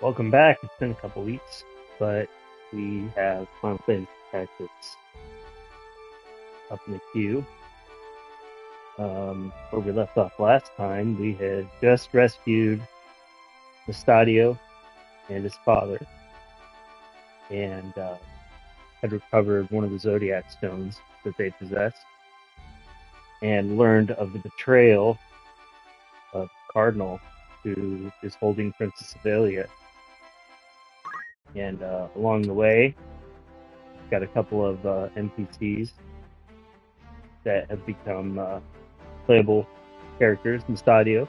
Welcome back. It's been a couple weeks, but we have Final Fantasy Tactics up in the queue. Where we left off last time, we had just rescued Mustadio and his father, and had recovered one of the Zodiac stones that they possessed, and learned of the betrayal of Cardinal, who is holding Princess Ovelia. And along the way, got a couple of NPCs that have become playable characters in Stadio.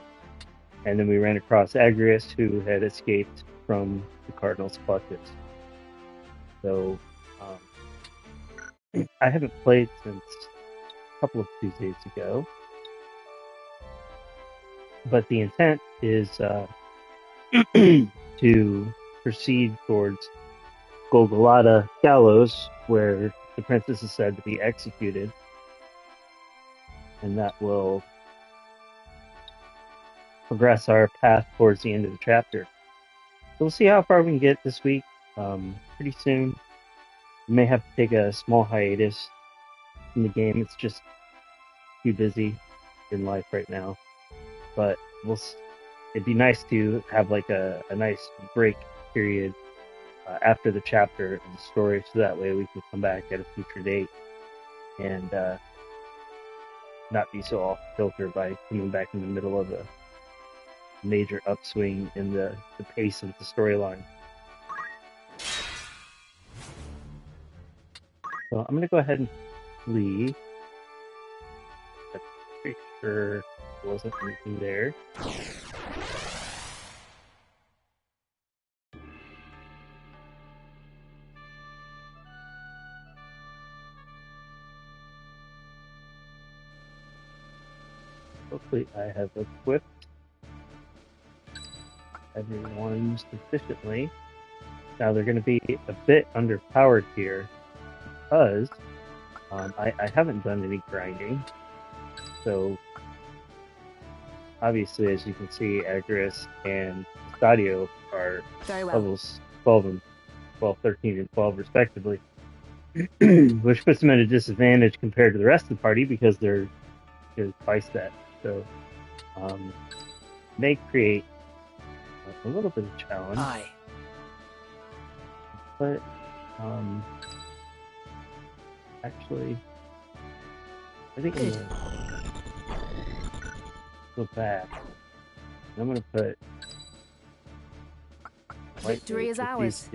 And then we ran across Agrius, who had escaped from the Cardinal's clutches. So I haven't played since a couple of Tuesdays ago. But the intent is to proceed towards Golgolata Gallows, where the princess is said to be executed, and that will progress our path towards the end of the chapter. So we'll see how far we can get this week. Pretty soon, we may have to take a small hiatus in the game. It's just too busy in life right now. But it'd be nice to have like a nice break period after the chapter of the story, so that way we can come back at a future date and not be so off kilter by coming back in the middle of a major upswing in the pace of the storyline. So I'm going to go ahead and flee. I'm pretty sure there wasn't anything there. Hopefully I have equipped everyone sufficiently. Now they're going to be a bit underpowered here because I haven't done any grinding. So obviously, as you can see, Agrius and Stadio are levels 12, 13, and 12 respectively, which puts them at a disadvantage compared to the rest of the party because they're twice that. So may create a little bit of challenge. Aye. But actually, I think I'm gonna go back. I'm gonna put victory is ours.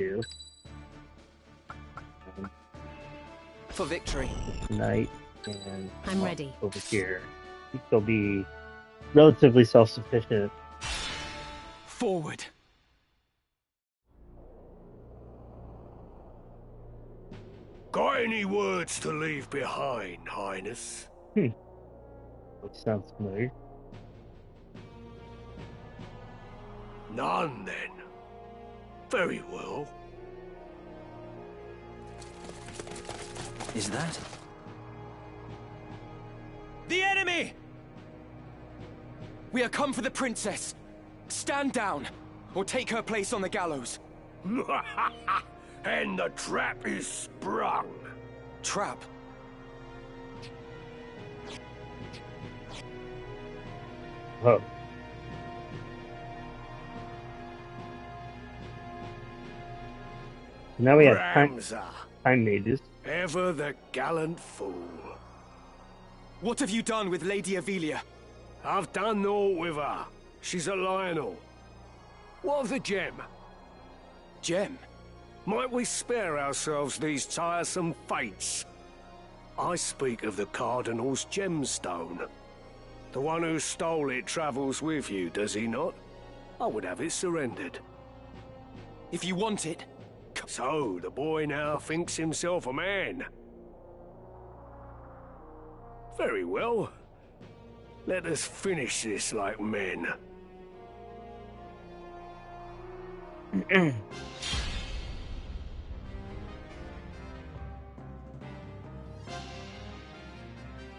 For victory. Tonight and I'm ready. Over here, I think they'll be relatively self-sufficient. Forward. Got any words to leave behind, Highness? Which sounds familiar. None, then. Very well. Is that? The enemy! We are come for the princess. Stand down, or take her place on the gallows. And the trap is sprung. Trap? Oh. Now we have time mages. Ever the gallant fool. What have you done with Lady Ovelia? I've done naught with her. She's a Lionel. What of the gem? Gem? Might we spare ourselves these tiresome fates? I speak of the Cardinal's gemstone. The one who stole it travels with you, does he not? I would have it surrendered. If you want it... So, the boy now thinks himself a man. Very well. Let us finish this like men.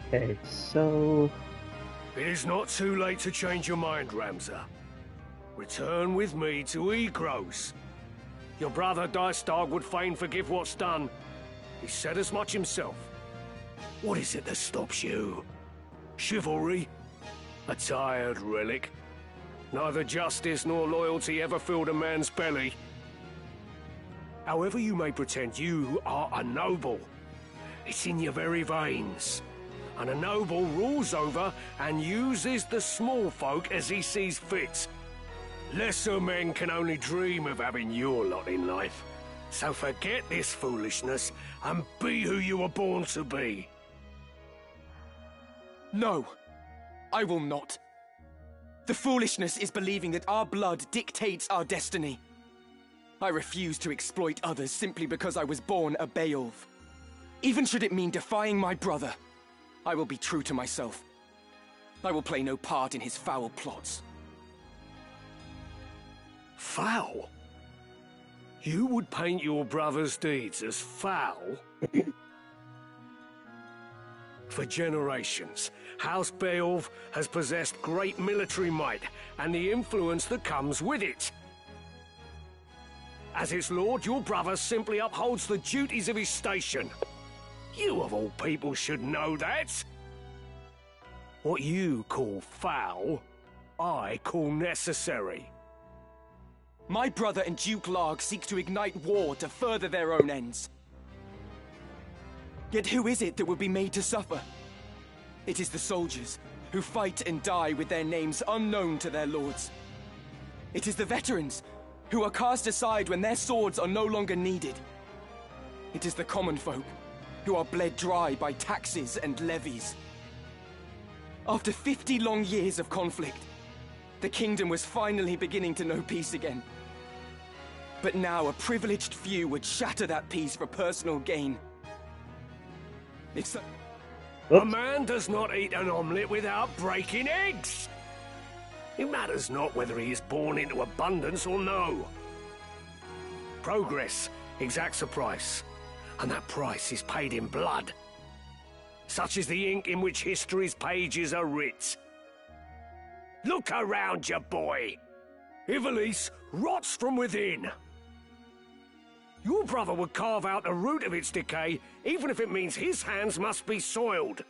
Okay, so... It is not too late to change your mind, Ramza. Return with me to Egros. Your brother Dystag would fain forgive what's done. He said as much himself. What is it that stops you? Chivalry? A tired relic. Neither justice nor loyalty ever filled a man's belly. However you may pretend, you are a noble. It's in your very veins. And a noble rules over and uses the small folk as he sees fit. Lesser men can only dream of having your lot in life. So forget this foolishness and be who you were born to be. No, I will not. The foolishness is believing that our blood dictates our destiny. I refuse to exploit others simply because I was born a Beowulf. Even should it mean defying my brother, I will be true to myself. I will play no part in his foul plots. Foul? You would paint your brother's deeds as foul? For generations, House Beowulf has possessed great military might and the influence that comes with it. As its lord, your brother simply upholds the duties of his station. You of all people should know that. What you call foul, I call necessary. My brother and Duke Larg seek to ignite war to further their own ends. Yet who is it that will be made to suffer? It is the soldiers, who fight and die with their names unknown to their lords. It is the veterans, who are cast aside when their swords are no longer needed. It is the common folk, who are bled dry by taxes and levies. After 50 long years of conflict, the kingdom was finally beginning to know peace again. But now a privileged few would shatter that peace for personal gain. It's a man does not eat an omelette without breaking eggs. It matters not whether he is born into abundance or no. Progress exacts a price, and that price is paid in blood. Such is the ink in which history's pages are writ. Look around you, boy. Ivalice rots from within. Your brother would carve out the root of its decay, even if it means his hands must be soiled.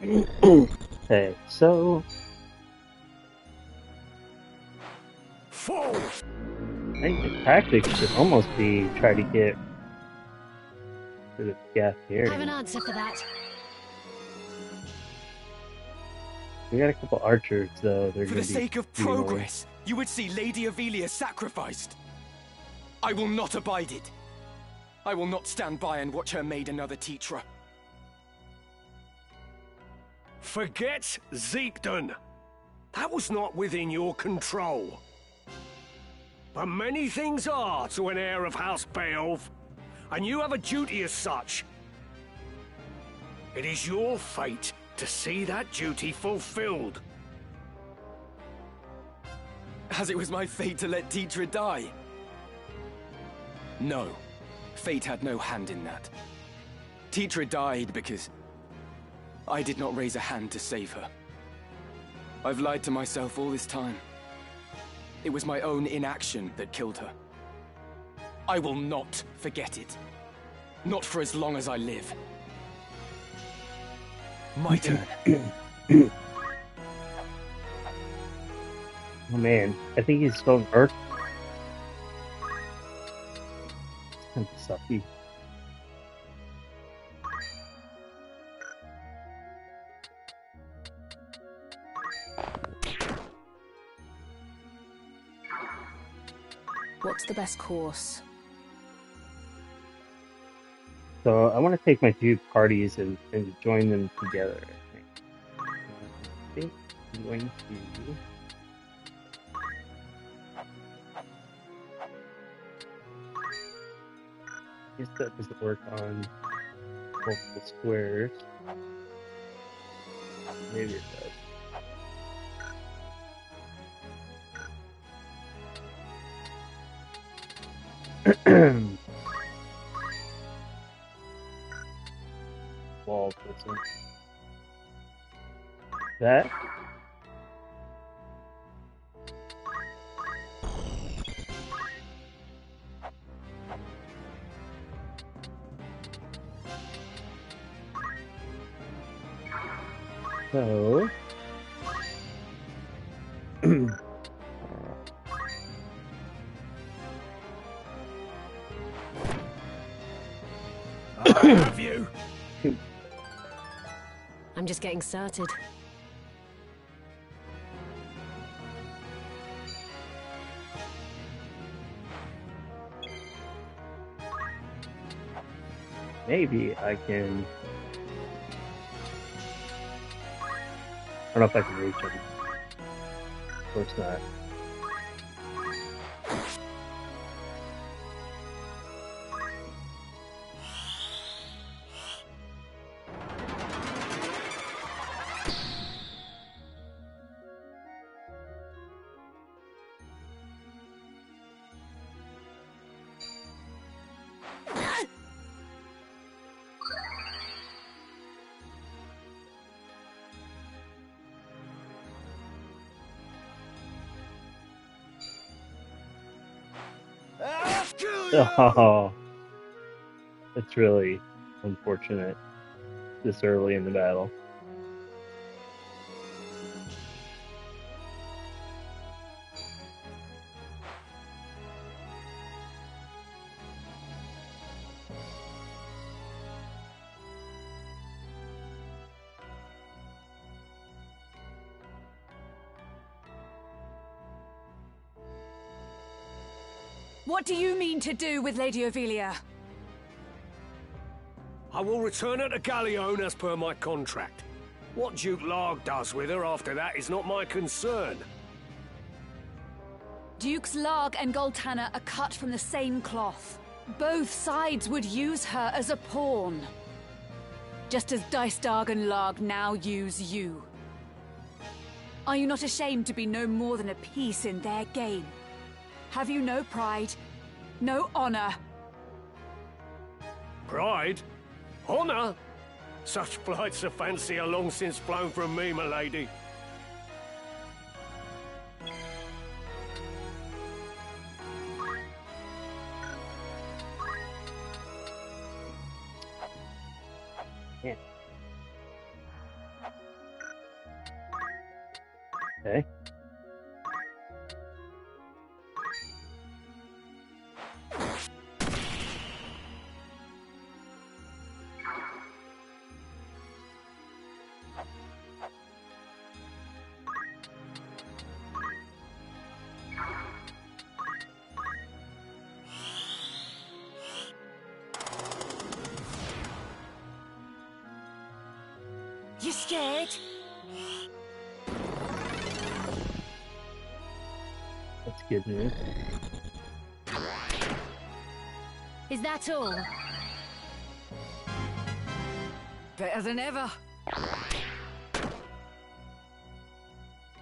Okay, so Fools! I think the tactics should almost be try to get to the gap here. I have an answer for that. We got a couple archers though. They're for the sake of progress, you would see Lady Ovelia sacrificed. I will not abide it. I will not stand by and watch her made another teacher. Forget Zeekden. That was not within your control. But many things are to an heir of House Beowulf, and you have a duty as such. It is your fate to see that duty fulfilled. As it was my fate to let Tetra die. No, fate had no hand in that. Tetra died because I did not raise a hand to save her. I've lied to myself all this time. It was my own inaction that killed her. I will not forget it. Not for as long as I live. My turn. Oh man, I think he's spelling Earth. Kind of sucky. What's the best course? So I want to take my two parties and join them together. I think I'm going to. I guess that doesn't work on multiple squares. Maybe it does. Wall person. that. So Have you? I'm just getting started. maybe I can. I don't know if I can reach him. Of course not. Oh, it's really unfortunate this early in the battle. What do you mean to do with Lady Ovelia? I will return her to Galleon as per my contract. What Duke Larg does with her after that is not my concern. Dukes Larg and Goltanna are cut from the same cloth. Both sides would use her as a pawn. Just as Dystarg and Larg now use you. Are you not ashamed to be no more than a piece in their game? Have you no pride? No honor? Pride? Honor? Such flights of fancy are long since flown from me, my lady. Yeah. Okay. You scared? That's good news. Is that all? Better than ever.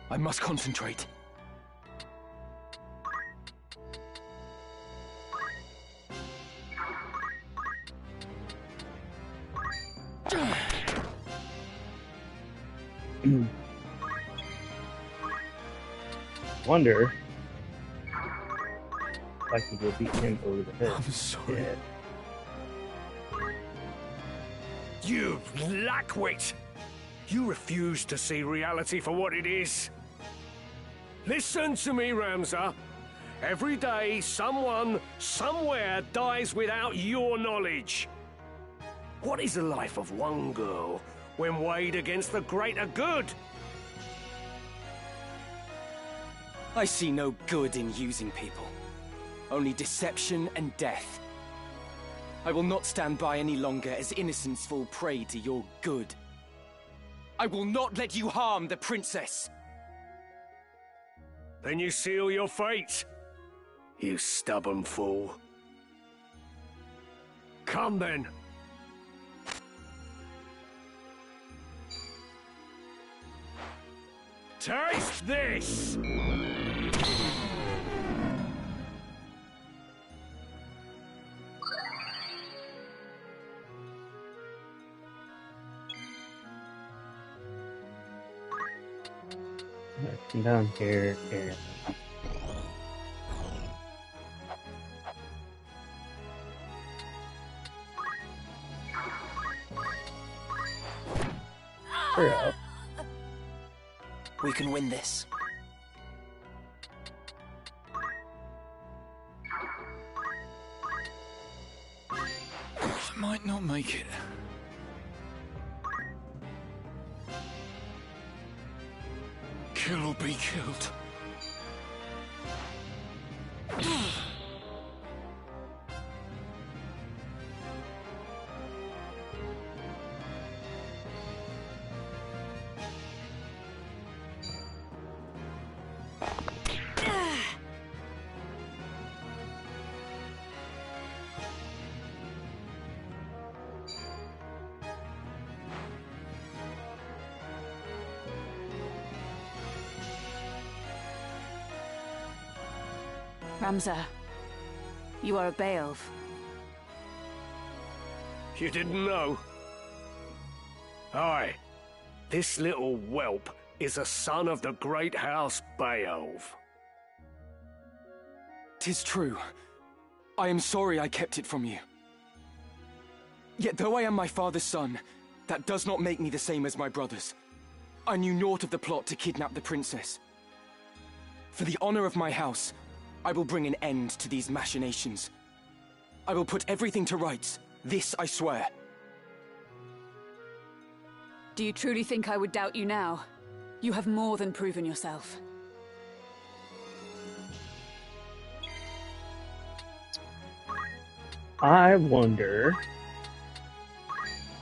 I must concentrate. Wonder if I can go beat him over the head. I'm sorry. Yeah. You lackwit! You refuse to see reality for what it is. Listen to me, Ramza. Every day, someone, somewhere dies without your knowledge. What is the life of one girl when weighed against the greater good? I see no good in using people. Only deception and death. I will not stand by any longer as innocents fall prey to your good. I will not let you harm the princess. Then you seal your fate, you stubborn fool. Come then. Taste this! Come down here and hurry up. We can win this. I might not make it. Kill or be killed. Ramza, you are a Beowulf. You didn't know? Aye. This little whelp is a son of the great house Beowulf. 'Tis true. I am sorry I kept it from you. Yet though I am my father's son, that does not make me the same as my brothers. I knew naught of the plot to kidnap the princess. For the honor of my house, I will bring an end to these machinations. I will put everything to rights. This I swear. Do you truly think I would doubt you now? You have more than proven yourself. I wonder.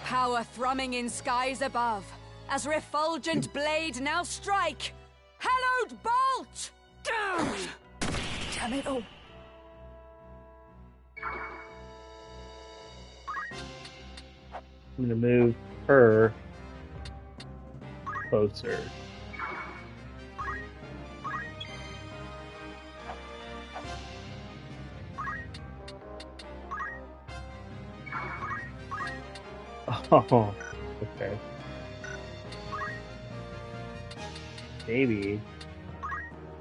Power thrumming in skies above, as refulgent blade now strike! Hallowed bolt! Down! Damn it all. I'm gonna move her closer. Oh, okay. Maybe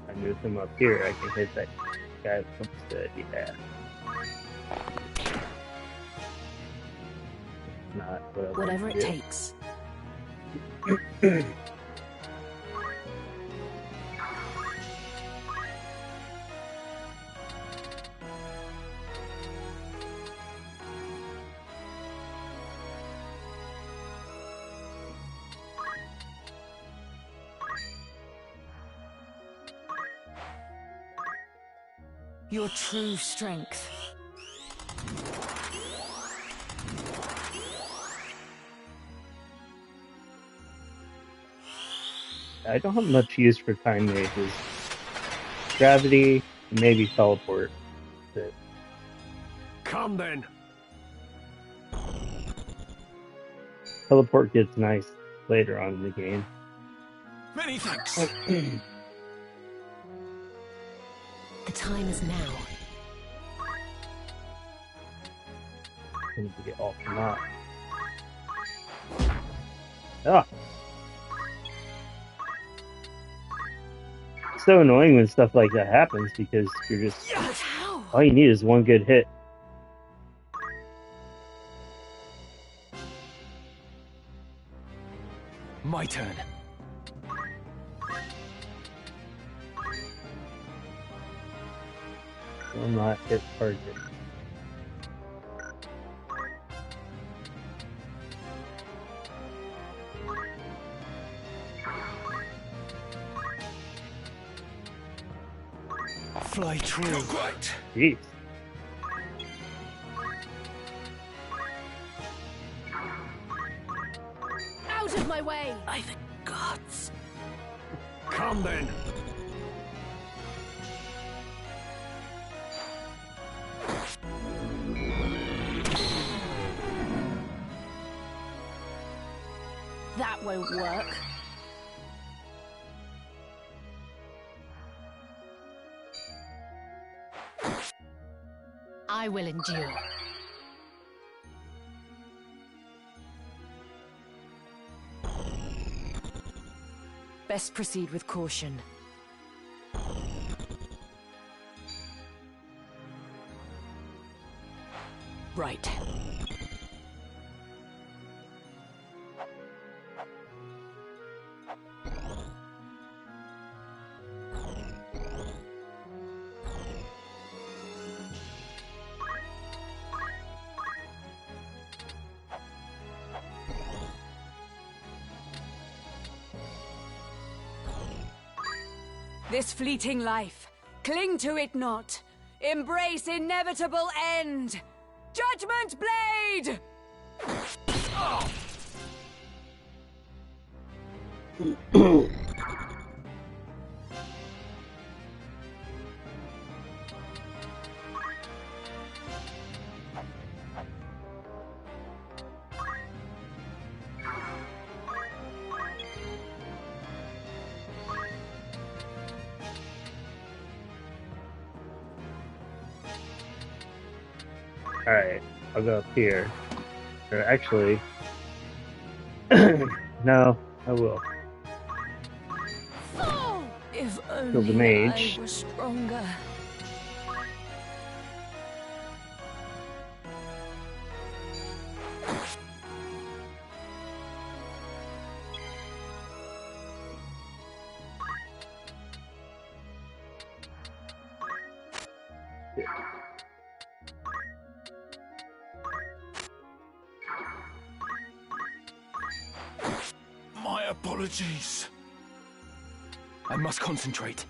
I move him up here. I can hit that guy that comes to yeah. Not what I want Whatever to it do. takes. Your true strength. I don't have much use for time mages. Gravity, and maybe teleport. But Come then. teleport gets nice later on in the game. Many thanks. The time is now. I need to get off the map. Ah! It's so annoying when stuff like that happens because you're just How? all you need is one good hit. My turn. Will not hit target. Fly true. Right. Jeez. Out of my way! By the gods! Come then. That won't work. I will endure. Best proceed with caution. Right. This fleeting life, cling to it not. Embrace inevitable end. Judgment Blade! Alright, I'll go up here. Or actually, no, I will. If Kill the only mage. I were stronger. My apologies. I must concentrate.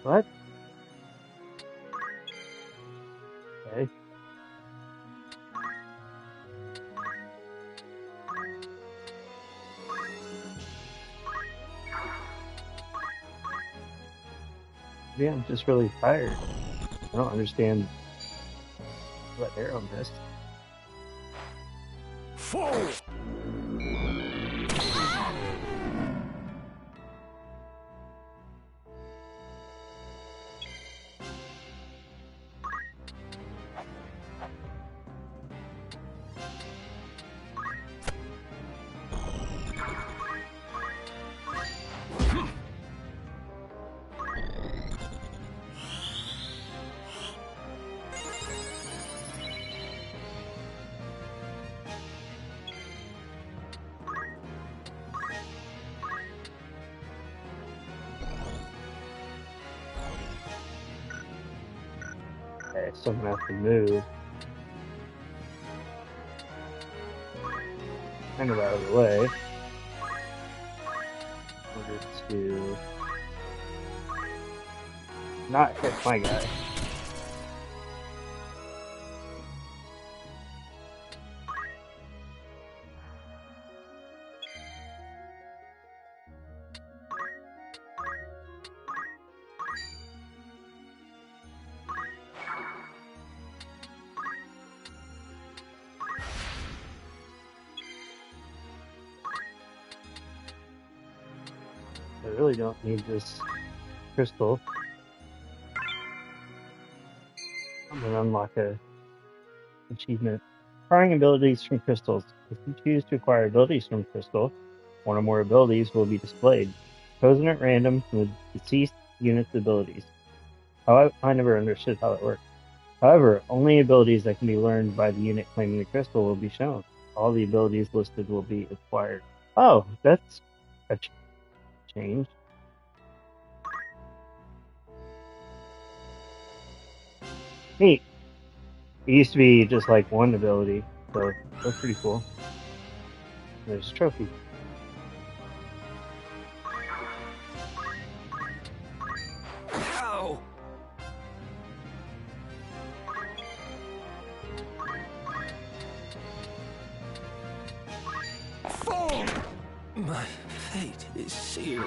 What? Okay. Yeah, I'm just really tired. I don't understand what arrow missed. Fall! Okay, so I'm gonna have to move kind of out of the way in order to not hit my guy. I really don't need this crystal. I'm gonna unlock a achievement. Acquiring abilities from crystals. If you choose to acquire abilities from crystal, one or more abilities will be displayed, chosen at random from the deceased unit's abilities. I never understood how it worked. However, only abilities that can be learned by the unit claiming the crystal will be shown. All the abilities listed will be acquired. Oh, that's a change. Neat. It used to be just like one ability, so that's pretty cool. There's a trophy. How? Fall! My fate is sealed.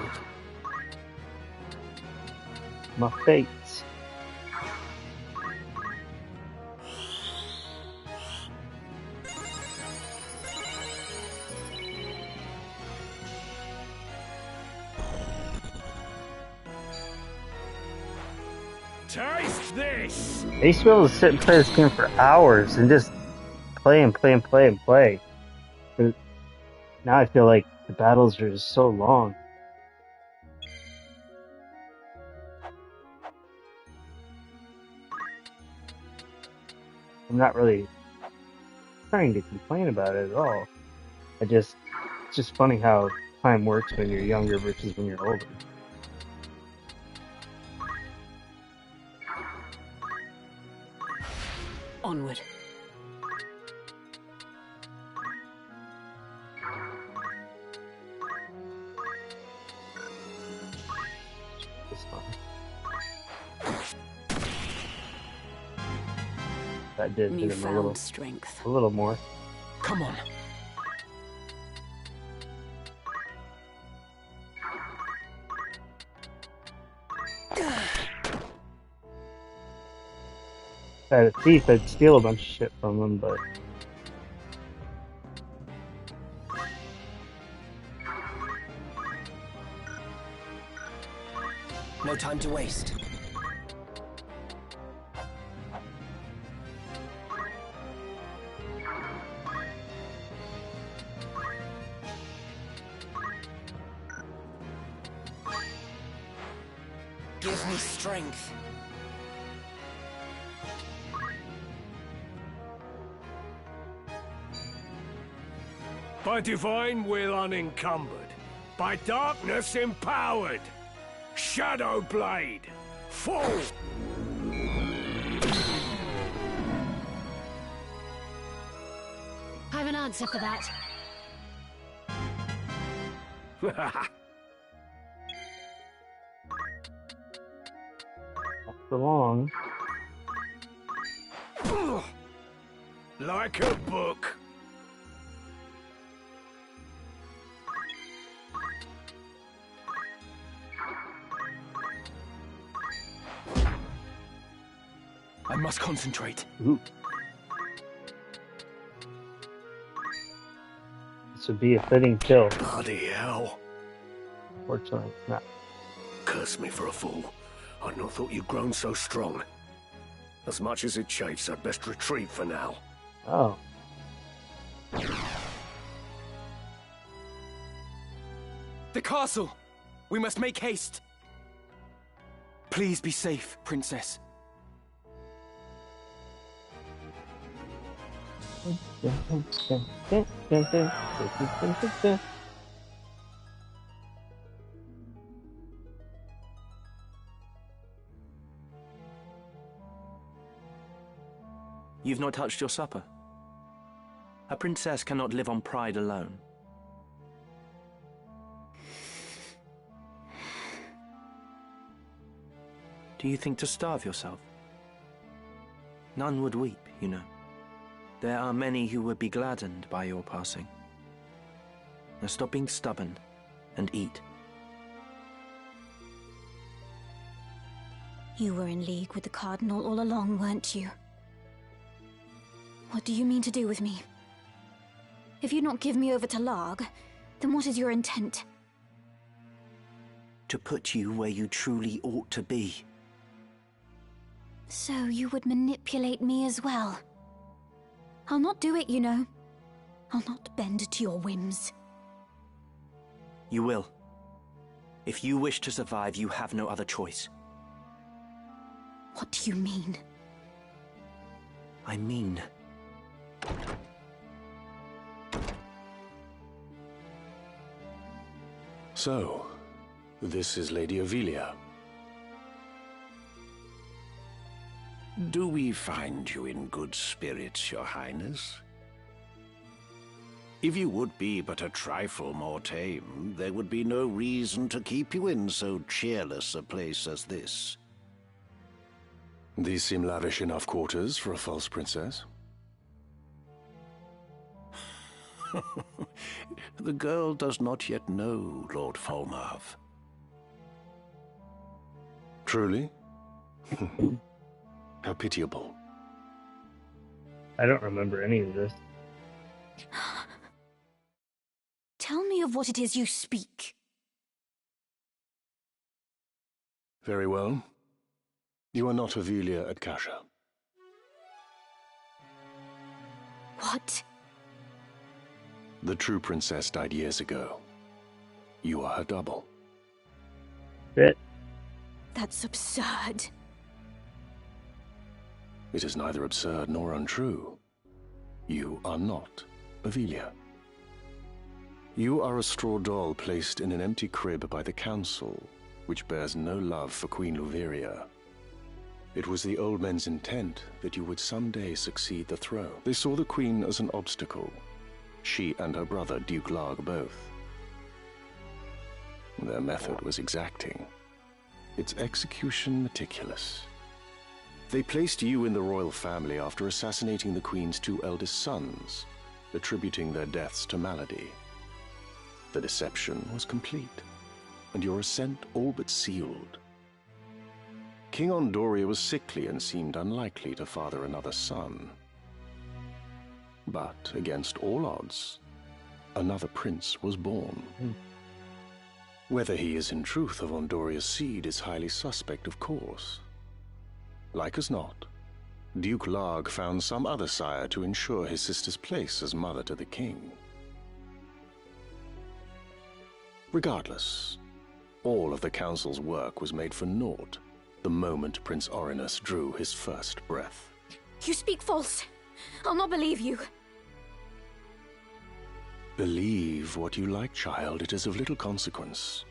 My fates. Taste this! I used to be able to sit and play this game for hours and just play and play and play and play. But now I feel like the battles are just so long. I'm not really trying to complain about it at all. It's just funny how time works when you're younger versus when you're older. Onward. It's fun. That did hit him Newfound strength. a little more. Come on. If I had a thief, I'd steal a bunch of shit from him, but No time to waste. Give me strength. By divine will unencumbered, by darkness empowered. Shadow Blade, fall! I have an answer for that. not for long. Like a book. I must concentrate. Ooh. This would be a fitting kill. Bloody hell. Fortunately, not. Curse me for a fool. I'd not thought you'd grown so strong. As much as it chafes, I'd best retreat for now. Oh. The castle! We must make haste. Please be safe, Princess. You've not touched your supper. A princess cannot live on pride alone. Do you think to starve yourself? None would weep, you know. There are many who would be gladdened by your passing. Now stop being stubborn and eat. You were in league with the Cardinal all along, weren't you? What do you mean to do with me? If you not give me over to Larg, then what is your intent? To put you where you truly ought to be. So you would manipulate me as well? I'll not do it, you know. I'll not bend to your whims. You will. If you wish to survive, you have no other choice. What do you mean? I mean... So, this is Lady Ovelia. Do we find you in good spirits, Your Highness? If you would be but a trifle more tame, there would be no reason to keep you in so cheerless a place as this. These seem lavish enough quarters for a false princess. The girl does not yet know Lord Falmarv. Truly? How pitiable. I don't remember any of this. Tell me of what it is you speak. Very well. You are not Ovelia at Kasha. What? The true princess died years ago. You are her double. Shit. That's absurd. It is neither absurd nor untrue. You are not Ovelia. You are a straw doll placed in an empty crib by the Council, which bears no love for Queen Luveria. It was the old men's intent that you would someday succeed the throne. They saw the Queen as an obstacle, she and her brother, Duke Larg, both. Their method was exacting, its execution meticulous. They placed you in the royal family after assassinating the Queen's 2 eldest sons, attributing their deaths to malady. The deception was complete, and your ascent all but sealed. King Ondoria was sickly and seemed unlikely to father another son. But, against all odds, another prince was born. Whether he is in truth of Ondoria's seed is highly suspect, of course. Like as not, Duke Larg found some other sire to ensure his sister's place as mother to the king. Regardless, all of the Council's work was made for naught the moment Prince Orinus drew his first breath. You speak false. I'll not believe you. Believe what you like, child. It is of little consequence.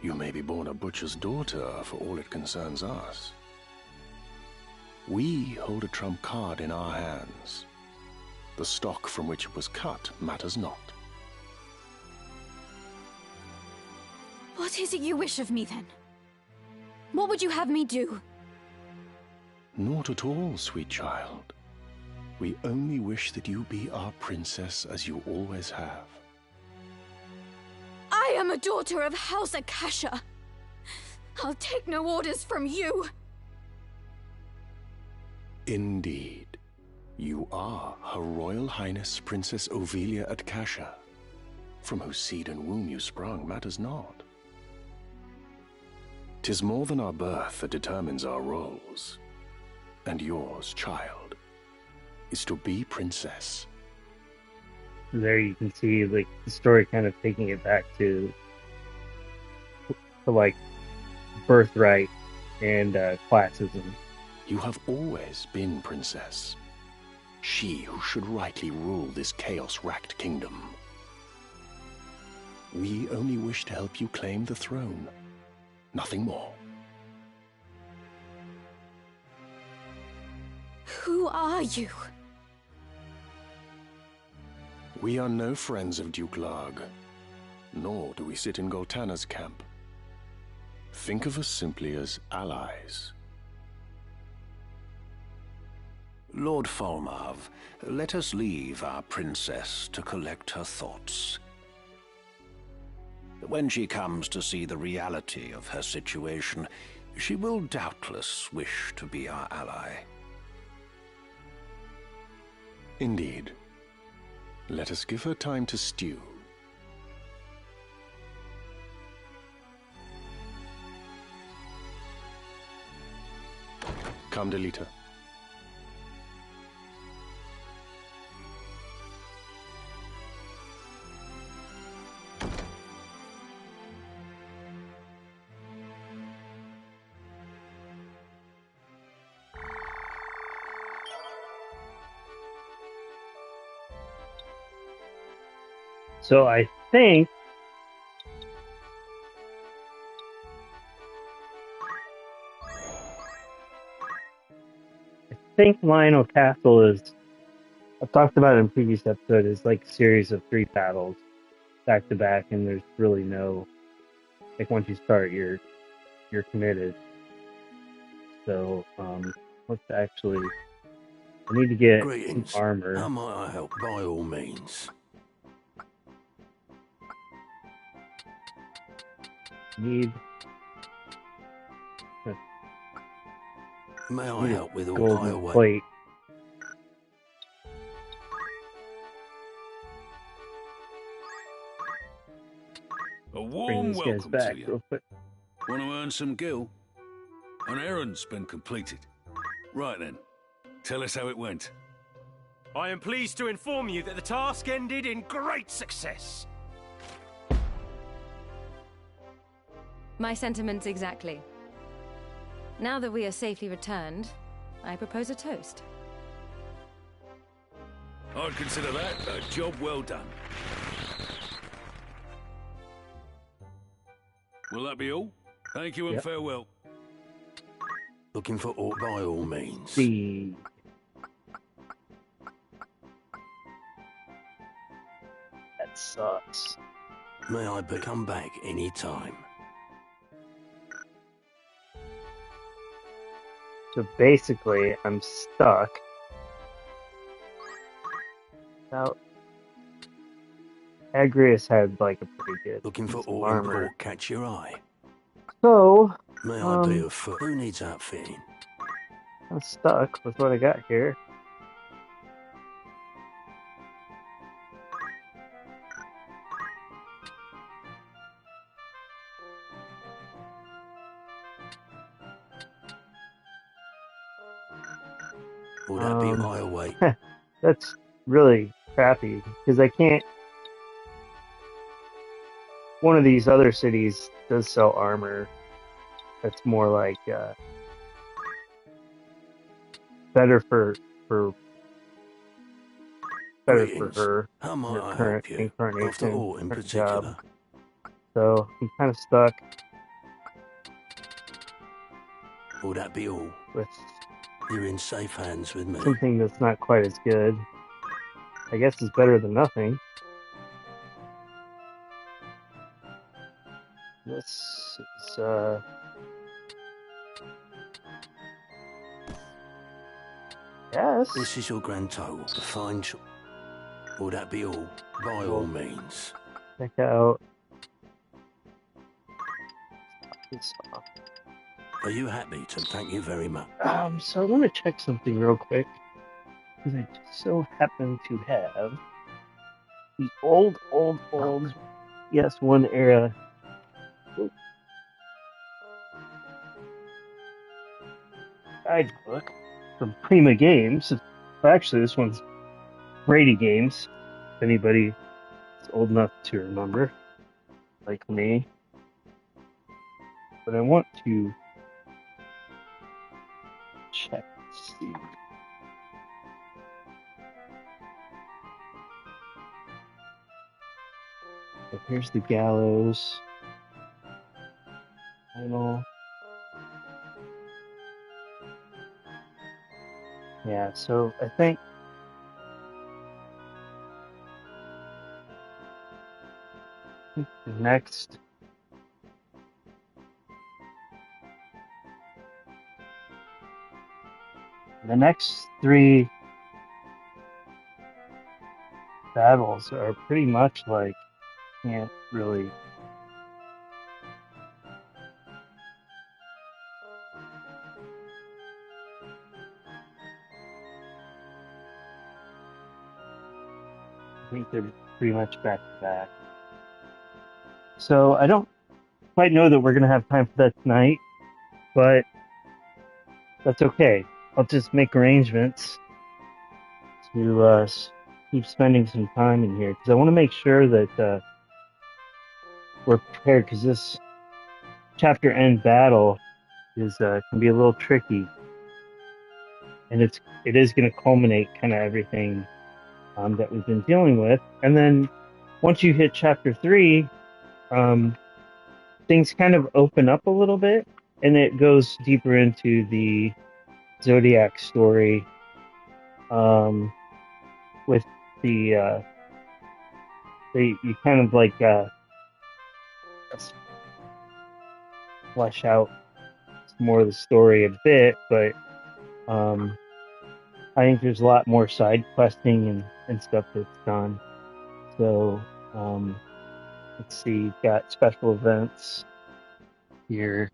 You may be born a butcher's daughter for all it concerns us. We hold a trump card in our hands. The stock from which it was cut matters not. What is it you wish of me, then? What would you have me do? Naught at all, sweet child. We only wish that you be our princess as you always have. I am a daughter of House Akasha. I'll take no orders from you. Indeed. You are Her Royal Highness Princess Ovelia Akasha. From whose seed and womb you sprung matters not. 'Tis more than our birth that determines our roles. And yours, child, is to be princess. There you can see like the story kind of taking it back to like birthright and classism. You have always been princess. She who should rightly rule this chaos-racked kingdom. We only wish to help you claim the throne. Nothing more. Who are you? We are no friends of Duke Larg, nor do we sit in Goltana's camp. Think of us simply as allies. Lord Falmarv, let us leave our princess to collect her thoughts. When she comes to see the reality of her situation, she will doubtless wish to be our ally. Indeed. Let us give her time to stew. Come, Delita. So I think Lionel Castle is, I've talked about it in previous episode, is like a series of 3 battles back to back, and there's really no, like once you start you're committed. So let's actually, I need to get Greetings. some armor. How might I help? By all means. Need May I help with all my golden away? plate. A Bring warm these guys welcome back to you. real quick. Want to earn some gil? An errand's been completed. Right then, tell us how it went. I am pleased to inform you that the task ended in great success. My sentiments exactly. Now that we are safely returned, I propose a toast. I'd consider that a job well done. Will that be all? Thank you and Yep. farewell. Looking for ore by all means. See. That sucks. May I come back any time? So basically, I'm stuck. Now, Agrius had like a pretty good Looking for piece of ore armor. import catch your eye. So, May I be of foot? Who needs outfitting? I'm stuck with what I got here. Will that be high away? That's really crappy because I can't. One of these other cities does sell armor that's more like better for better for Greetings. her How in might her I current help you? incarnation, After all, in current particular. job. So I'm kind of stuck Will that be all? with You're in safe hands with me. something that's not quite as good. I guess it's better than nothing. This is yes. This is your grand total. A fine choice. Will that be all? By all means. Check out this off. Are you happy to? Thank you very much. So I want to check something real quick because I just so happen to have the old ES1 era guidebook from Prima Games. Well, actually, this one's Brady Games. If anybody is old enough to remember, like me. But I want to check to see. So here's the gallows. Final. Yeah, so I think the next three battles are pretty much like can't really I think they're pretty much back to back. So I don't quite know that we're gonna have time for that tonight, but that's okay. I'll just make arrangements to keep spending some time in here because I want to make sure that we're prepared because this chapter end battle is can be a little tricky, and it is going to culminate kind of everything that we've been dealing with, and then once you hit chapter 3, things kind of open up a little bit, and it goes deeper into the Zodiac story with the you kind of like flesh out more of the story a bit, but I think there's a lot more side questing and stuff that's done. So let's see, you've got special events here.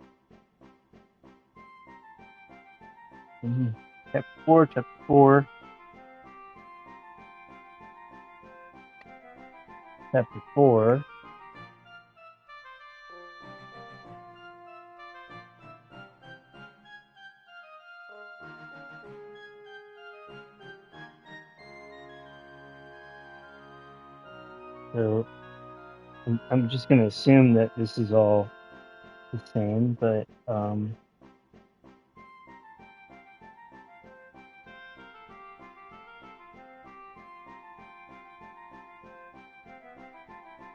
Chapter 4. Chapter 4. So I'm just going to assume that this is all the same, but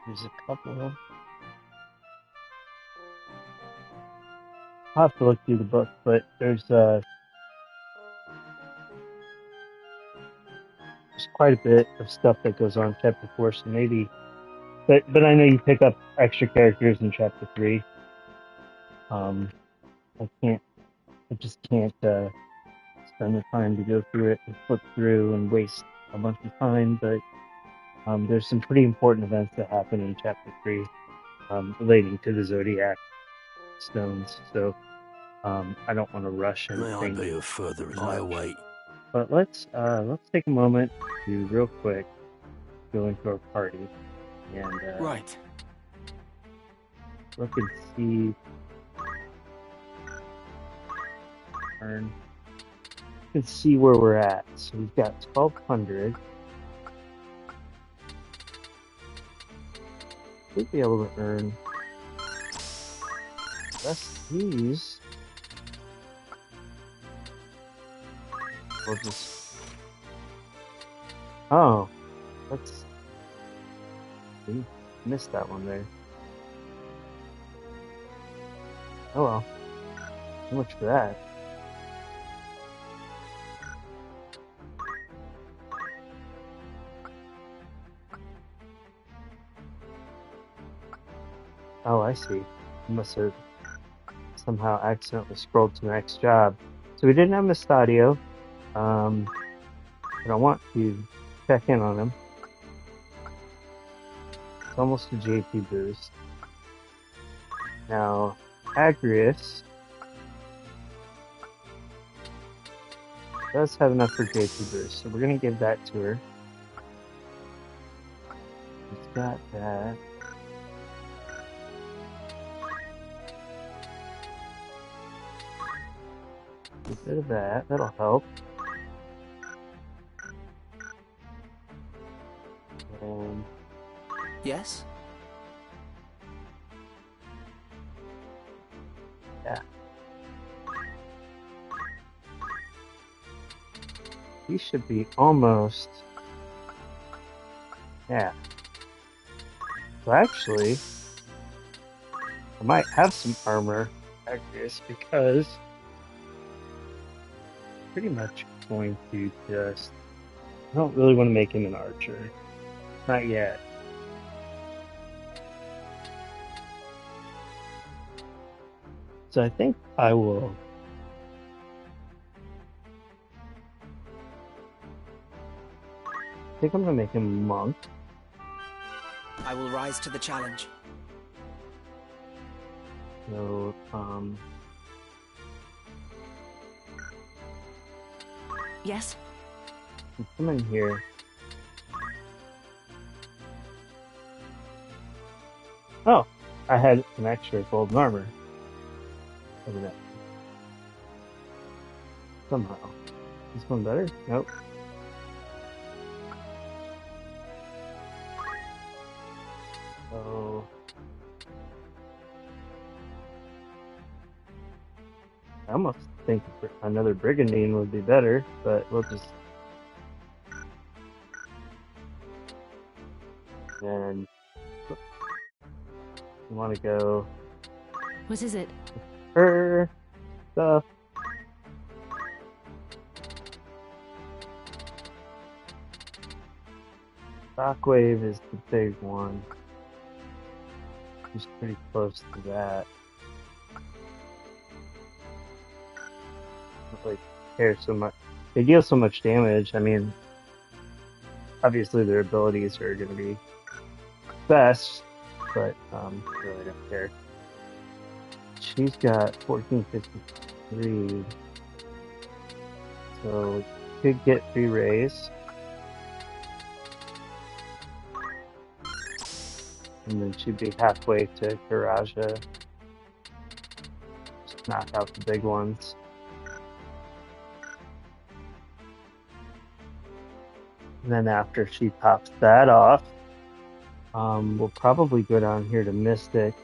There's a couple. I'll have to look through the book, but there's quite a bit of stuff that goes on in chapter 4, so maybe. But I know you pick up extra characters in chapter 3. I just can't spend the time to go through it and flip through and waste a bunch of time. But there's some pretty important events that happen in chapter 3 relating to the Zodiac stones. So I don't want to rush anything. May I be of further I await. But let's take a moment to real quick go into our party and Right. look and see. You can see where we're at. So we've got 1,200. We'll be able to earn less of these. We'll just. Oh, let's. We missed that one there. Oh well. So much for that. Oh, I see. I must have somehow accidentally scrolled to the next job. So we didn't have Mustadio. But I want to check in on him. It's almost a JP boost. Now, Agrius does have enough for JP boost, so we're going to give that to her. It's got that. A bit of that, that'll help. Yes? Yeah. He should be almost. Yeah. So actually, I might have some armor like this because pretty much going to just. I don't really want to make him an archer. Not yet. So I think I will. I think I'm gonna make him a monk. I will rise to the challenge. So, Yes? come in here. Oh, I had an extra golden armor. Evidently. Somehow. This one better? Nope. So I almost think another brigandine would be better, but we'll just. And you want to go. What is it? Her stuff. Shockwave is the big one. He's pretty close to that. Don't really care so much. They deal so much damage. I mean, obviously their abilities are going to be best, but really don't care. She's got 1453, so we could get 3 rays. And then she'd be halfway to Karaja. Just knock out the big ones. And then after she pops that off, we'll probably go down here to Mystic.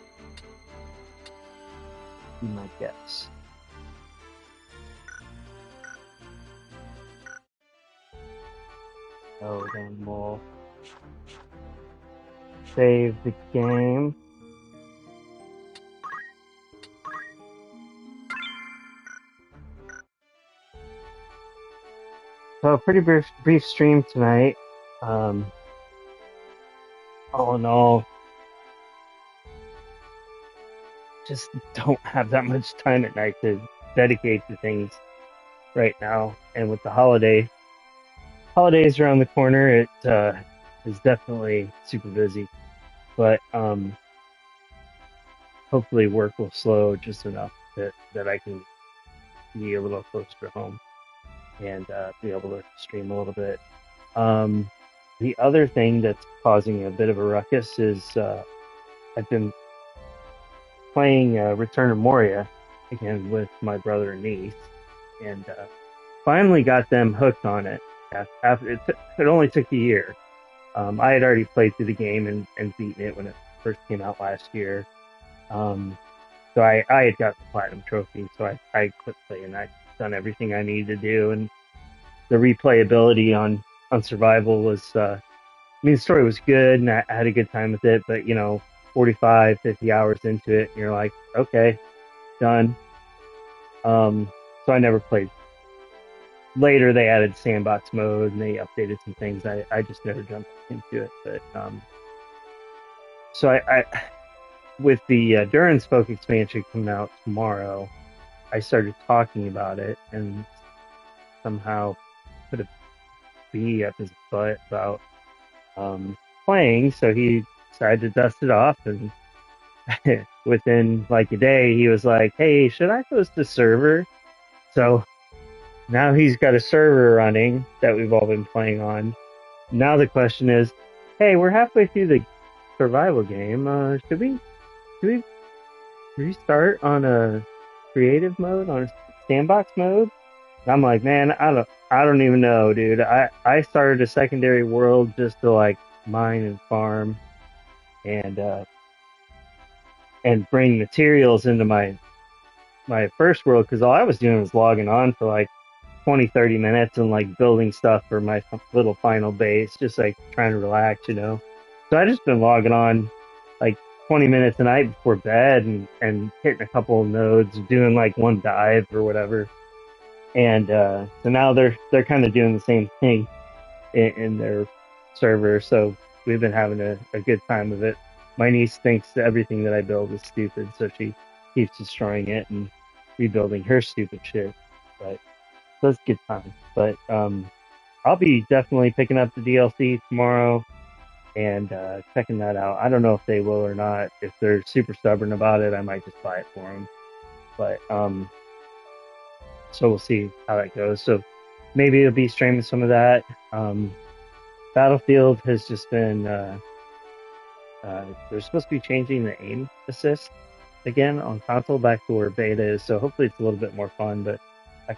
Be my guess. So then we'll save the game. So pretty brief stream tonight. All in all, just don't have that much time at night to dedicate to things right now. And with the holidays around the corner, it is definitely super busy. But hopefully work will slow just enough that I can be a little closer to home and be able to stream a little bit. The other thing that's causing a bit of a ruckus is I've been playing Return of Moria again with my brother and niece, and finally got them hooked on it. It only took a year. I had already played through the game and beaten it when it first came out last year. So I had got the platinum trophy, so I quit playing. I'd done everything I needed to do, and the replayability on survival was, I mean, the story was good, and I had a good time with it, but, 45, 50 hours into it, and you're like, okay, done. So I never played. Later, they added sandbox mode, and they updated some things. I just never jumped into it, but, so I with the Duran Spoke expansion coming out tomorrow, I started talking about it, and somehow put a bee up his butt about playing, so he decided to dust it off, and within like a day, he was like, hey, should I post a server? So now he's got a server running that we've all been playing on. Now the question is, hey, we're halfway through the survival game. Should we restart on a creative mode, on a sandbox mode? And I'm like, man, I don't even know, dude. I started a secondary world just to like mine and farm and bring materials into my first world, because all I was doing was logging on for like 20-30 minutes and like building stuff for my little final base, just like trying to relax, So I just been logging on like 20 minutes a night before bed and hitting a couple of nodes, doing like one dive or whatever. And so now they're kind of doing the same thing in their server. So we've been having a good time with it. My niece thinks that everything that I build is stupid, so she keeps destroying it and rebuilding her stupid shit. But so it's a good time. But I'll be definitely picking up the DLC tomorrow and checking that out. I don't know if they will or not. If they're super stubborn about it, I might just buy it for them. But so we'll see how that goes. So maybe it'll be streaming some of that. Battlefield has just been they're supposed to be changing the aim assist again on console back to where beta is. So hopefully it's a little bit more fun. But I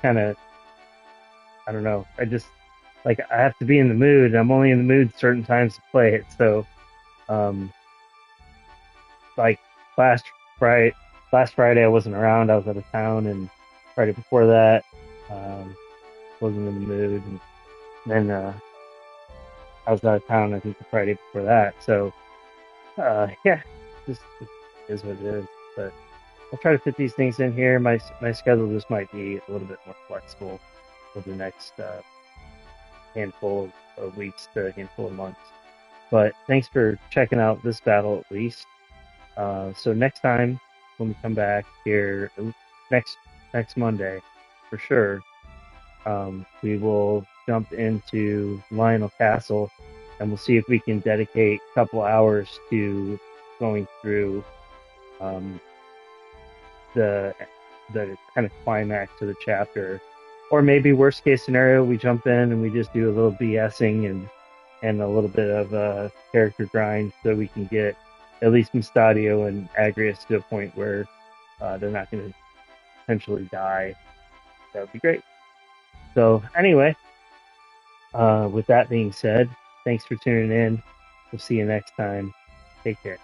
don't know. I just I have to be in the mood, and I'm only in the mood certain times to play it. So, like last Friday I wasn't around. I was out of town, and Friday before that, wasn't in the mood, and then I was out of town. I think the Friday before that. So, yeah, just is what it is. But I'll try to fit these things in here. My schedule just might be a little bit more flexible over the next handful of weeks to a handful of months. But thanks for checking out this battle at least. So next time when we come back here next Monday for sure, we will jump into Lionel Castle, and we'll see if we can dedicate a couple hours to going through the kind of climax of the chapter. Or maybe worst case scenario, we jump in and we just do a little BSing and a little bit of a character grind so we can get at least Mustadio and Agrius to a point where they're not going to potentially die. That would be great. So anyway, with that being said, thanks for tuning in. We'll see you next time. Take care.